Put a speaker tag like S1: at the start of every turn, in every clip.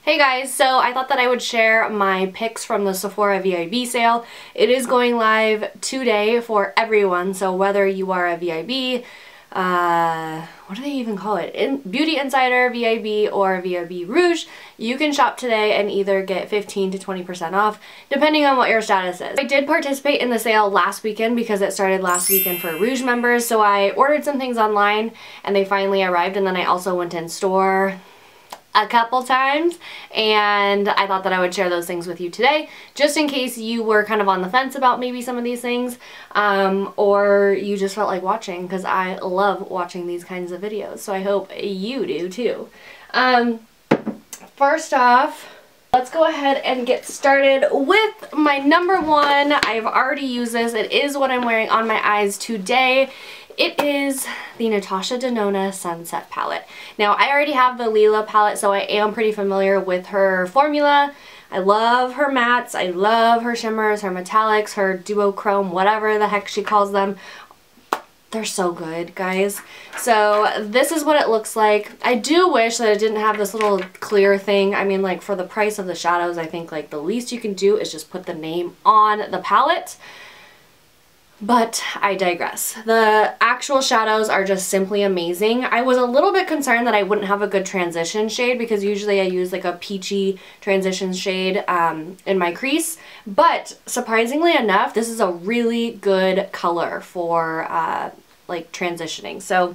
S1: Hey guys, so I thought that I would share my picks from the Sephora VIB sale. It is going live today for everyone, so whether you are a VIB, what do they even call it? Beauty Insider, VIB, or VIB Rouge, you can shop today and either get 15 to 20% off, depending on what your status is. I did participate in the sale last weekend because it started last weekend for Rouge members, so I ordered some things online and they finally arrived, and then I also went in store a couple times, and I thought that I would share those things with you today just in case you were kind of on the fence about maybe some of these things, or you just felt like watching, because I love watching these kinds of videos, so I hope you do too. First off, let's go ahead and get started with my number one. I've already used this. It is what I'm wearing on my eyes today. It is the Natasha Denona Sunset Palette. Now, I already have the Lila palette, so I am pretty familiar with her formula. I love her mattes, I love her shimmers, her metallics, her duochrome, whatever the heck she calls them. They're so good, guys. So this is what it looks like. I do wish that it didn't have this little clear thing. I mean, like, for the price of the shadows, I think like the least you can do is just put the name on the palette. But I digress. The actual shadows are just simply amazing. I was a little bit concerned that I wouldn't have a good transition shade because usually I use like a peachy transition shade in my crease. But surprisingly enough, this is a really good color for like transitioning. So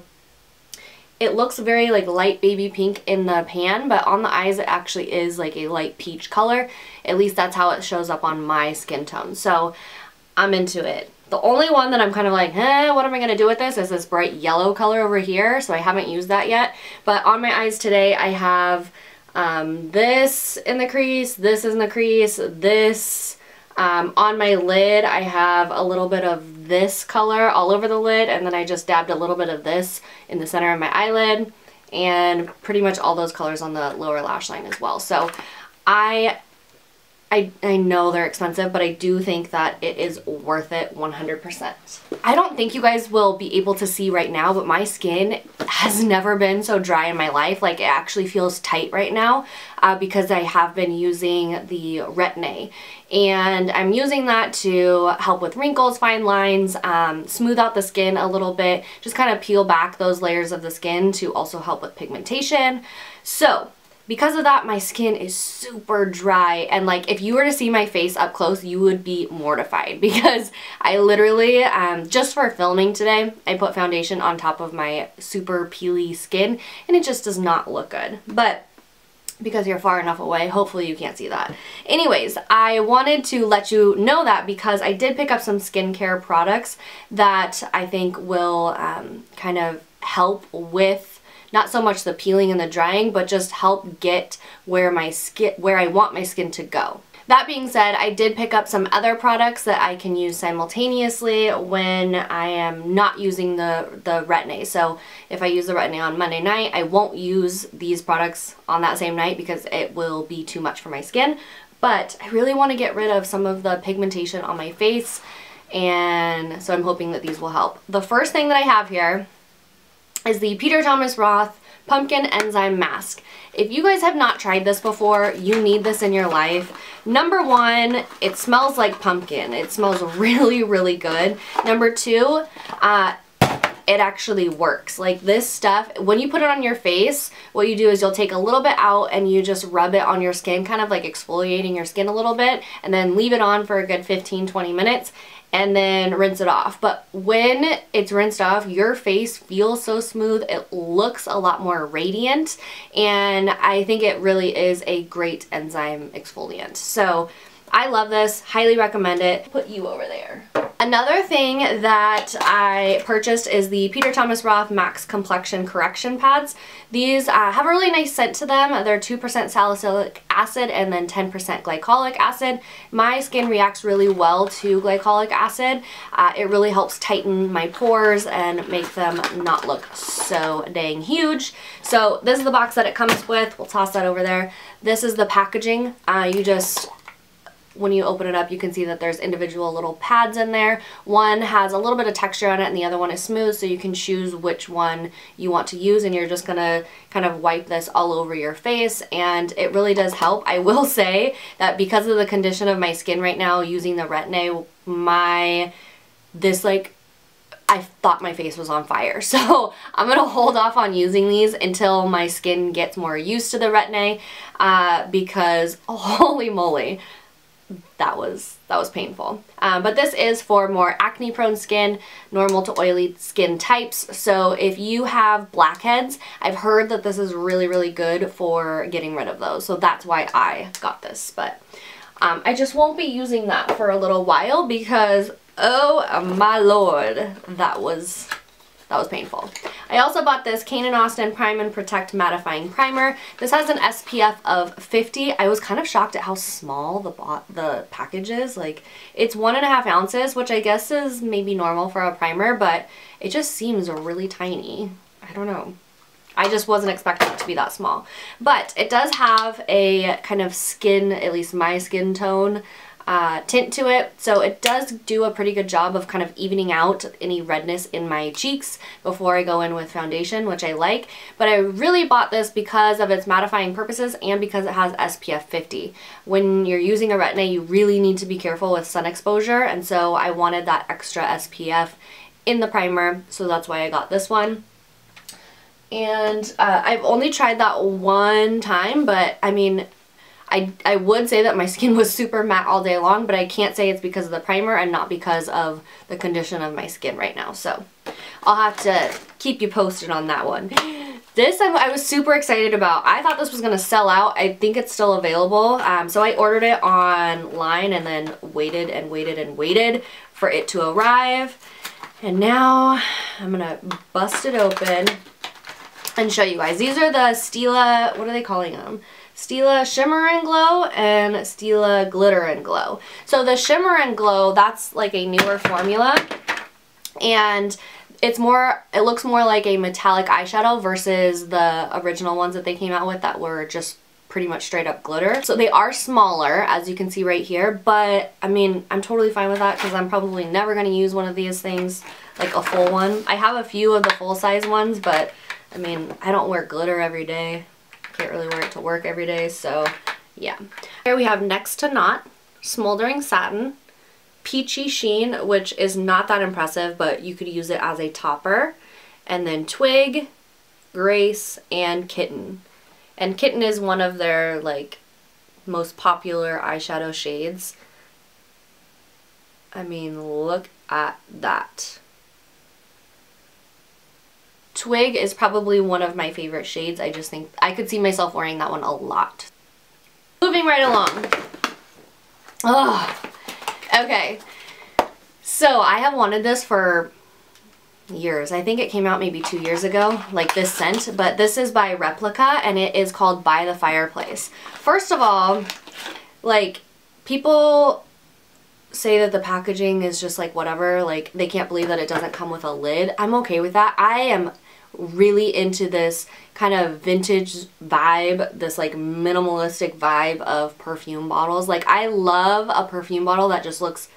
S1: it looks very like light baby pink in the pan, but on the eyes it actually is like a light peach color. At least that's how it shows up on my skin tone. So I'm into it. The only one that I'm kind of like, what am I going to do with this is this bright yellow color over here, so I haven't used that yet. But on my eyes today, I have this in the crease, this is in the crease, this on my lid, I have a little bit of this color all over the lid, and then I just dabbed a little bit of this in the center of my eyelid, and pretty much all those colors on the lower lash line as well. So I know they're expensive, but I do think that it is worth it 100%. I don't think you guys will be able to see right now, but my skin has never been so dry in my life. Like, it actually feels tight right now because I have been using the Retin-A. And I'm using that to help with wrinkles, fine lines, smooth out the skin a little bit, just kind of peel back those layers of the skin to also help with pigmentation. So because of that, my skin is super dry, and like if you were to see my face up close, you would be mortified because I literally, just for filming today, I put foundation on top of my super peely skin and it just does not look good. But because you're far enough away, hopefully you can't see that. Anyways, I wanted to let you know that because I did pick up some skincare products that I think will kind of help with not so much the peeling and the drying, but just help get where I want my skin to go. That being said, I did pick up some other products that I can use simultaneously when I am not using the Retin-A. So if I use the Retin-A on Monday night, I won't use these products on that same night because it will be too much for my skin. But I really want to get rid of some of the pigmentation on my face, and so I'm hoping that these will help. The first thing that I have here is the Peter Thomas Roth Pumpkin Enzyme Mask. If you guys have not tried this before, you need this in your life. Number one, it smells like pumpkin. It smells really, really good. Number two, it actually works. Like, this stuff, when you put it on your face, what you do is you'll take a little bit out and you just rub it on your skin, kind of like exfoliating your skin a little bit, and then leave it on for a good 15-20 minutes. And then rinse it off. But when it's rinsed off, your face feels so smooth. It looks a lot more radiant, and I think it really is a great enzyme exfoliant. So I love this, highly recommend it. Put you over there. Another thing that I purchased is the Peter Thomas Roth Max Complexion Correction Pads. These have a really nice scent to them. They're 2% salicylic acid and then 10% glycolic acid. My skin reacts really well to glycolic acid. It really helps tighten my pores and make them not look so dang huge. So this is the box that it comes with. We'll toss that over there. This is the packaging. You just when you open it up, you can see that there's individual little pads in there. One has a little bit of texture on it and the other one is smooth, so you can choose which one you want to use, and you're just gonna kind of wipe this all over your face, and it really does help. I will say that because of the condition of my skin right now, using the Retin-A, I thought my face was on fire. So I'm going to hold off on using these until my skin gets more used to the Retin-A because holy moly, that was painful. But this is for more acne prone skin, normal to oily skin types. So if you have blackheads, I've heard that this is really, really good for getting rid of those. So that's why I got this. But I just won't be using that for a little while because oh my lord, that was painful. I also bought this Kane & Austin Prime and Protect Mattifying Primer. This has an SPF of 50. I was kind of shocked at how small the package is. Like, it's 1.5 ounces, which I guess is maybe normal for a primer, but it just seems really tiny. I don't know. I just wasn't expecting it to be that small. But it does have a kind of skin, at least my skin tone, tint to it, so it does do a pretty good job of kind of evening out any redness in my cheeks before I go in with foundation, which I like. But I really bought this because of its mattifying purposes and because it has SPF 50. When you're using a Retin-A, you really need to be careful with sun exposure, and so I wanted that extra SPF in the primer, so that's why I got this one. And I've only tried that one time, but I mean, I would say that my skin was super matte all day long, but I can't say it's because of the primer and not because of the condition of my skin right now. So I'll have to keep you posted on that one. This I was super excited about. I thought this was going to sell out. I think it's still available. So I ordered it online and then waited and waited and waited for it to arrive. And now I'm going to bust it open and show you guys. These are the Stila, what are they calling them? Stila Shimmer and Glow and Stila Glitter and Glow. So the Shimmer and Glow, that's like a newer formula, and it looks more like a metallic eyeshadow versus the original ones that they came out with that were just pretty much straight up glitter. So they are smaller, as you can see right here, but I mean, I'm totally fine with that because I'm probably never going to use one of these things, like a full one. I have a few of the full size ones, but I mean, I don't wear glitter every day. Can't really wear it to work every day, so yeah. Here we have Next to Not, Smoldering Satin, Peachy Sheen, which is not that impressive, but you could use it as a topper, and then Twig, Grace, and Kitten. And Kitten is one of their like most popular eyeshadow shades. I mean, look at that. Twig is probably one of my favorite shades. I just think I could see myself wearing that one a lot. Moving right along. Oh, okay. So I have wanted this for years. I think it came out maybe 2 years ago, like this scent, but this is by Replica and it is called By the Fireplace. First of all, like, people say that the packaging is just like whatever, like they can't believe that it doesn't come with a lid. I'm okay with that. I am really into this kind of vintage vibe, this like minimalistic vibe of perfume bottles. Like, I love a perfume bottle that just looks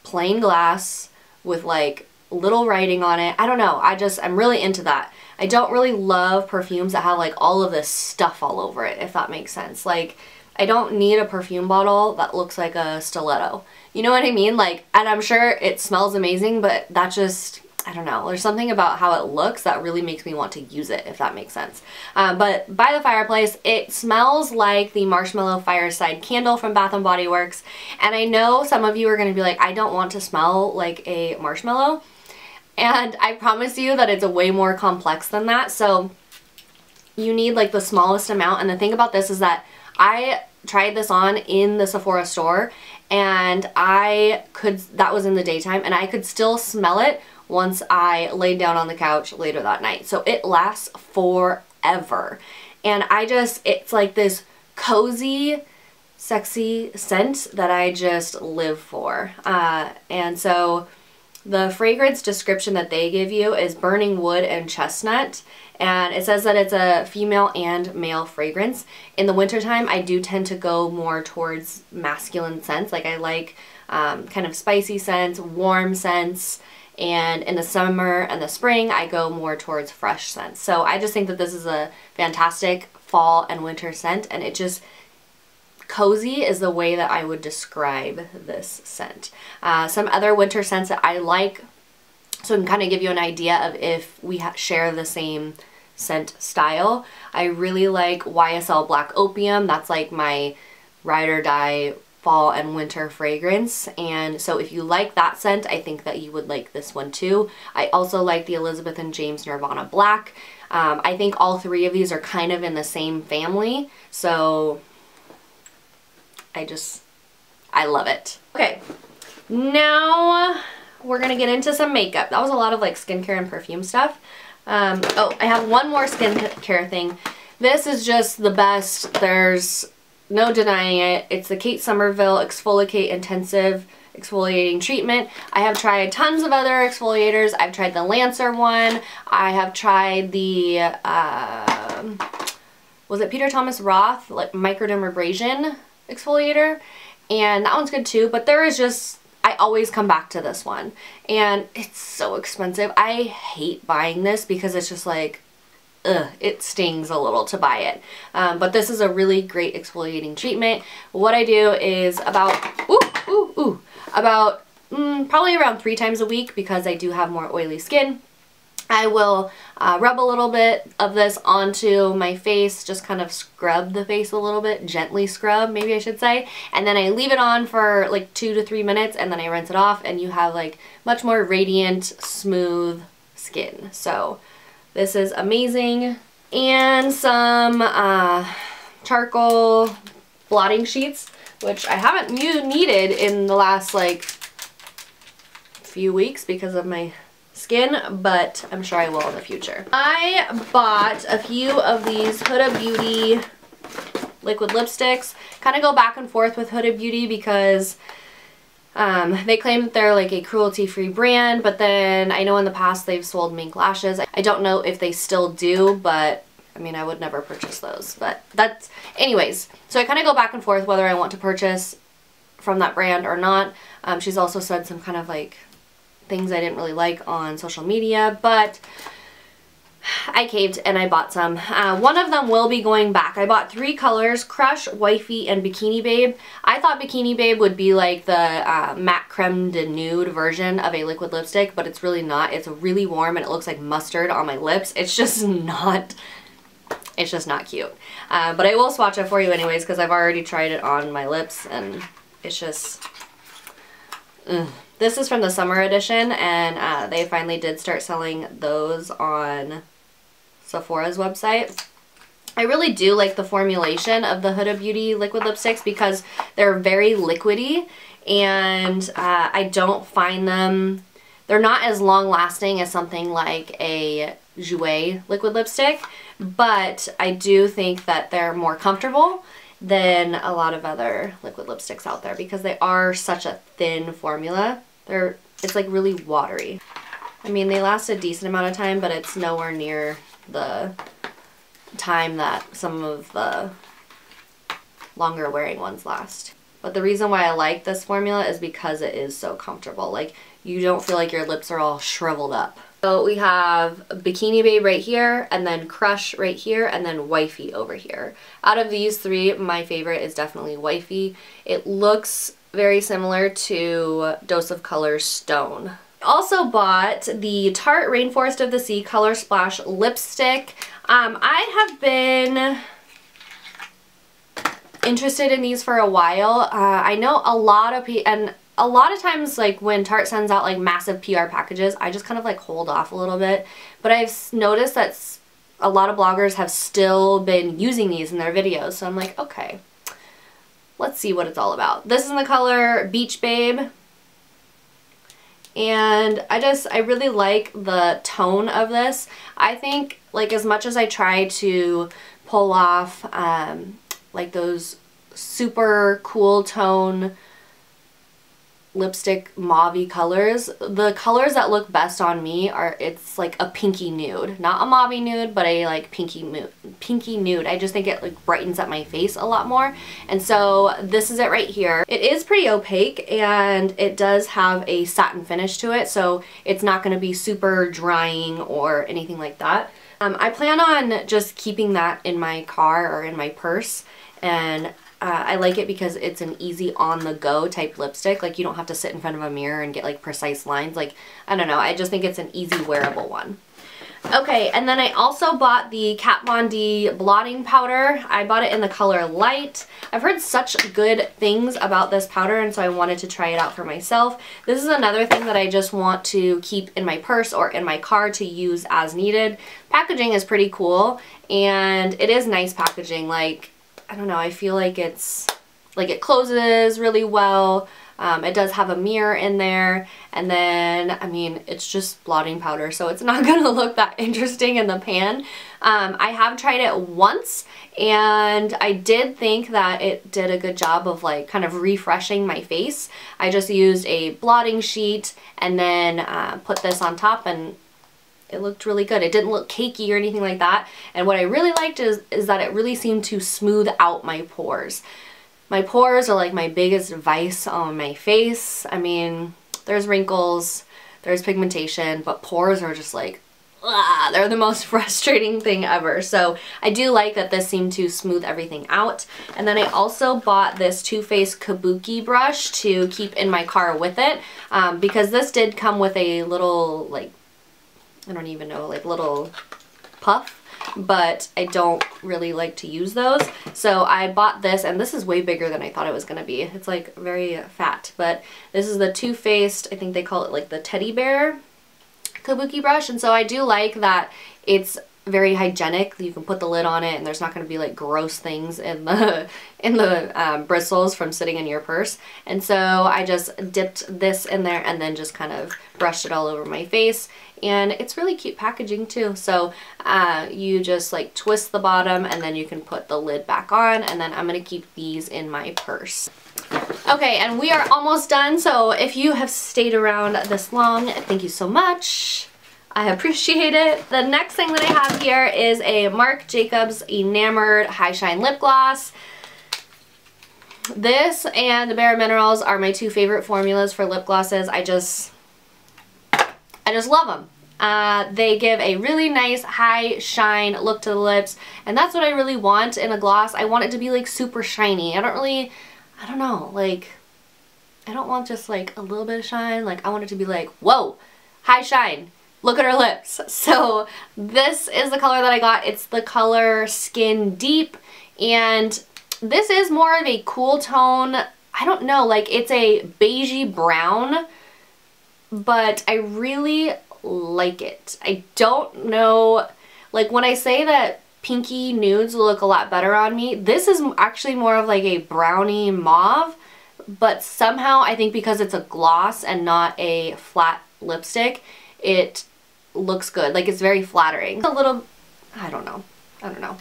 S1: plain glass with like little writing on it. I don't know, I'm really into that. I don't really love perfumes that have like all of this stuff all over it, if that makes sense. Like, I don't need a perfume bottle that looks like a stiletto. You know what I mean? Like, and I'm sure it smells amazing, but that just, I don't know. There's something about how it looks that really makes me want to use it, if that makes sense. But By the Fireplace, it smells like the Marshmallow Fireside Candle from Bath & Body Works. And I know some of you are going to be like, I don't want to smell like a marshmallow. And I promise you that it's a way more complex than that. So you need like the smallest amount. And the thing about this is that I tried this on in the Sephora store and that was in the daytime, and I could still smell it once I laid down on the couch later that night. So it lasts forever. And it's like this cozy, sexy scent that I just live for. And so the fragrance description that they give you is burning wood and chestnut, and it says that it's a female and male fragrance. In the wintertime, I do tend to go more towards masculine scents. Like I like kind of spicy scents, warm scents, and in the summer and the spring, I go more towards fresh scents. So I just think that this is a fantastic fall and winter scent, and it just, cozy is the way that I would describe this scent. Some other winter scents that I like, so I can kind of give you an idea of if we share the same scent style. I really like YSL Black Opium. That's like my ride or die fall and winter fragrance, and so if you like that scent, I think that you would like this one too. I also like the Elizabeth and James Nirvana Black. I think all three of these are kind of in the same family, so I love it. Okay, now we're gonna get into some makeup. That was a lot of like skincare and perfume stuff. Oh, I have one more skincare thing. This is just the best. There's no denying it. It's the Kate Somerville Exfoliate Intensive Exfoliating Treatment. I have tried tons of other exfoliators. I've tried the Lancer one. I have tried the, was it Peter Thomas Roth, like microdermabrasion exfoliator? And that one's good too, but there is just, I always come back to this one. And it's so expensive. I hate buying this because it's just like, ugh, it stings a little to buy it. But this is a really great exfoliating treatment. What I do is about, probably around 3 times a week, because I do have more oily skin. I will rub a little bit of this onto my face, just kind of scrub the face a little bit, gently scrub, maybe I should say, and then I leave it on for like 2 to 3 minutes, and then I rinse it off, and you have like much more radiant, smooth skin. So this is amazing. And some charcoal blotting sheets, which I haven't needed in the last like few weeks because of my skin, but I'm sure I will in the future. I bought a few of these Huda Beauty liquid lipsticks. Kind of go back and forth with Huda Beauty because they claim that they're like a cruelty-free brand, but then I know in the past they've sold mink lashes. I don't know if they still do, but I mean, I would never purchase those, but that's, anyways. So I kind of go back and forth whether I want to purchase from that brand or not. She's also said some kind of like things I didn't really like on social media, but I caved and I bought some. One of them will be going back. I bought 3 colors, Crush, Wifey, and Bikini Babe. I thought Bikini Babe would be like the matte creme de nude version of a liquid lipstick, but it's really not. It's really warm and it looks like mustard on my lips. It's just not cute. But I will swatch it for you anyways because I've already tried it on my lips and it's just, ugh. This is from the summer edition, and they finally did start selling those on Sephora's website. I really do like the formulation of the Huda Beauty liquid lipsticks because they're very liquidy, and I don't find them, they're not as long lasting as something like a Jouer liquid lipstick, but I do think that they're more comfortable than a lot of other liquid lipsticks out there because they are such a thin formula. It's like really watery. I mean, they last a decent amount of time, but it's nowhere near the time that some of the longer wearing ones last. But the reason why I like this formula is because it is so comfortable. Like, you don't feel like your lips are all shriveled up. So we have Bikini Babe right here, and then Crush right here, and then Wifey over here. Out of these 3, my favorite is definitely Wifey. It looks very similar to Dose of Color Stone. I also bought the Tarte Rainforest of the Sea Color Splash lipstick. I have been interested in these for a while. I know a lot of times like when Tarte sends out like massive PR packages, I just kind of like hold off a little bit. But I've noticed that a lot of bloggers have still been using these in their videos. So I'm like, okay, let's see what it's all about. This is in the color Beach Babe. And I really like the tone of this. I think like as much as I try to pull off like those super cool tone lipstick mauve-y colors. The colors that look best on me are, it's like a pinky nude. Not a mauve nude, but a like pinky nude. I just think it like brightens up my face a lot more. And so this is it right here. It is pretty opaque and it does have a satin finish to it, so it's not going to be super drying or anything like that. I plan on just keeping that in my car or in my purse, and I like it because it's an easy on-the-go type lipstick. Like, you don't have to sit in front of a mirror and get like precise lines. Like, I don't know, I just think it's an easy wearable one. Okay, and then I also bought the Kat Von D blotting powder. I bought it in the color Light. I've heard such good things about this powder, and so I wanted to try it out for myself. This is another thing that I just want to keep in my purse or in my car to use as needed. Packaging is pretty cool, and it is nice packaging. Like, I don't know, I feel like it's, like, it closes really well. It does have a mirror in there, and then, I mean, it's just blotting powder, so it's not gonna look that interesting in the pan. I have tried it once, and I did think that it did a good job of like kind of refreshing my face. I just used a blotting sheet and then put this on top, and it looked really good. It didn't look cakey or anything like that, and what I really liked is that it really seemed to smooth out my pores. My pores are like my biggest vice on my face. I mean, there's wrinkles, there's pigmentation, but pores are just like, ugh, they're the most frustrating thing ever. So I do like that this seemed to smooth everything out. And then I also bought this Too Faced kabuki brush to keep in my car with it, because this did come with a little, like, I don't even know, like little puff, but I don't really like to use those. So I bought this, and this is way bigger than I thought it was going to be. It's like very fat, but this is the Too Faced, I think they call it like the teddy bear kabuki brush, and so I do like that it's very hygienic. You can put the lid on it and there's not going to be like gross things in the bristles from sitting in your purse. And so I just dipped this in there and then just kind of brushed it all over my face, and it's really cute packaging too. So you just like twist the bottom and then you can put the lid back on, and then I'm going to keep these in my purse. Okay, and we are almost done, so if you have stayed around this long, thank you so much. I appreciate it. The next thing that I have here is a Marc Jacobs Enamored High Shine Lip Gloss. This and the Bare Minerals are my two favorite formulas for lip glosses. I just love them. They give a really nice high shine look to the lips, and that's what I really want in a gloss. I want it to be like super shiny. I don't know, like, I don't want just like a little bit of shine. Like, I want it to be like, whoa, high shine. Look at her lips. So this is the color that I got. It's the color Skin Deep, and this is more of a cool tone. I don't know, like, it's a beigey brown, but I really like it. I don't know, like, when I say that pinky nudes look a lot better on me, this is actually more of like a brownie mauve, but somehow I think because it's a gloss and not a flat lipstick, it looks good. Like, it's very flattering. A little, I don't know.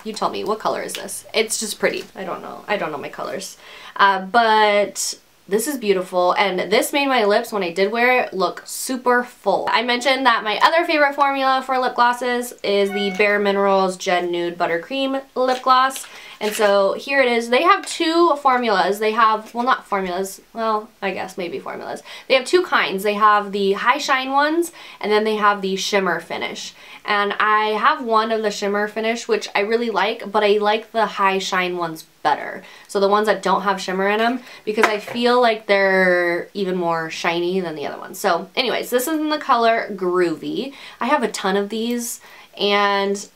S1: You tell me, what color is this? It's just pretty. I don't know my colors. But this is beautiful, and this made my lips, when I did wear it, look super full. I mentioned that my other favorite formula for lip glosses is the Bare Minerals Gen Nude Buttercream Lip Gloss. And so here it is. They have two formulas. They have, well, not formulas, well, I guess maybe formulas. They have two kinds. They have the high shine ones, and then they have the shimmer finish. And I have one of the shimmer finish, which I really like, but I like the high shine ones better. So the ones that don't have shimmer in them, because I feel like they're even more shiny than the other ones. So anyways, this is in the color Groovy. I have a ton of these, and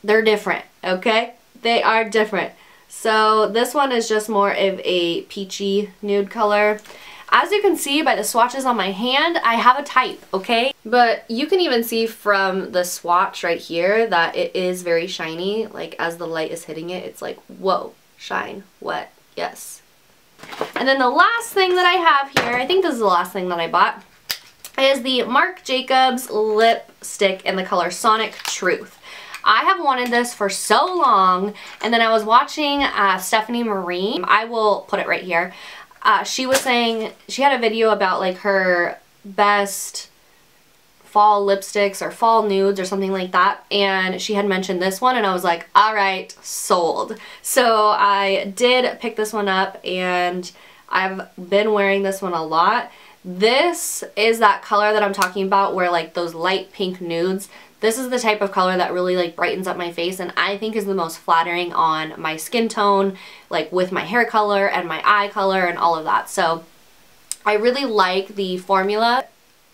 S1: they're different, okay? They are different. So this one is just more of a peachy nude color. As you can see by the swatches on my hand, I have a type, okay? But you can even see from the swatch right here that it is very shiny. Like, as the light is hitting it, it's like, whoa, shine, wet, yes. And then the last thing that I have here, I think this is the last thing that I bought, is the Marc Jacobs lipstick in the color Sonic Truth. I have wanted this for so long, and then I was watching Stephanie Marie. I will put it right here. she was saying, she had a video about like her best fall lipsticks or fall nudes or something like that, and she had mentioned this one, and I was like, alright, sold. So I did pick this one up, and I've been wearing this one a lot. This is that color that I'm talking about, where like those light pink nudes, this is the type of color that really like brightens up my face, and I think is the most flattering on my skin tone, like with my hair color and my eye color and all of that. So I really like the formula.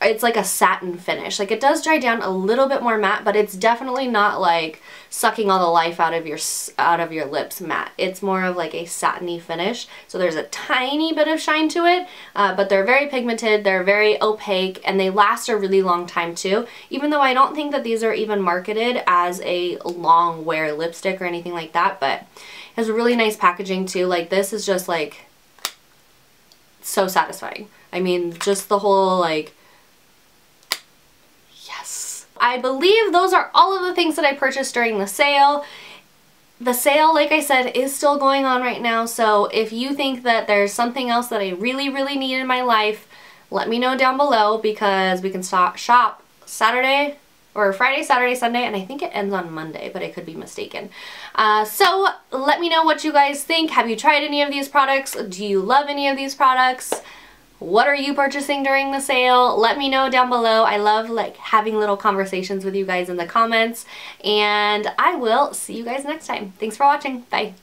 S1: It's like a satin finish. Like, it does dry down a little bit more matte, but it's definitely not like sucking all the life out of your lips matte. It's more of like a satiny finish. So there's a tiny bit of shine to it, but they're very pigmented, they're very opaque, and they last a really long time too. Even though I don't think that these are even marketed as a long wear lipstick or anything like that, but it has a really nice packaging too. Like, this is just like so satisfying. I mean, just the whole like, I believe those are all of the things that I purchased during the sale. The sale, like I said, is still going on right now, so if you think that there's something else that I really, really need in my life, let me know down below, because we can shop Saturday, or Friday, Saturday, Sunday, and I think it ends on Monday, but I could be mistaken. So let me know what you guys think. Have you tried any of these products? Do you love any of these products? What are you purchasing during the sale? Let me know down below. I love like having little conversations with you guys in the comments, and I will see you guys next time. Thanks for watching. Bye.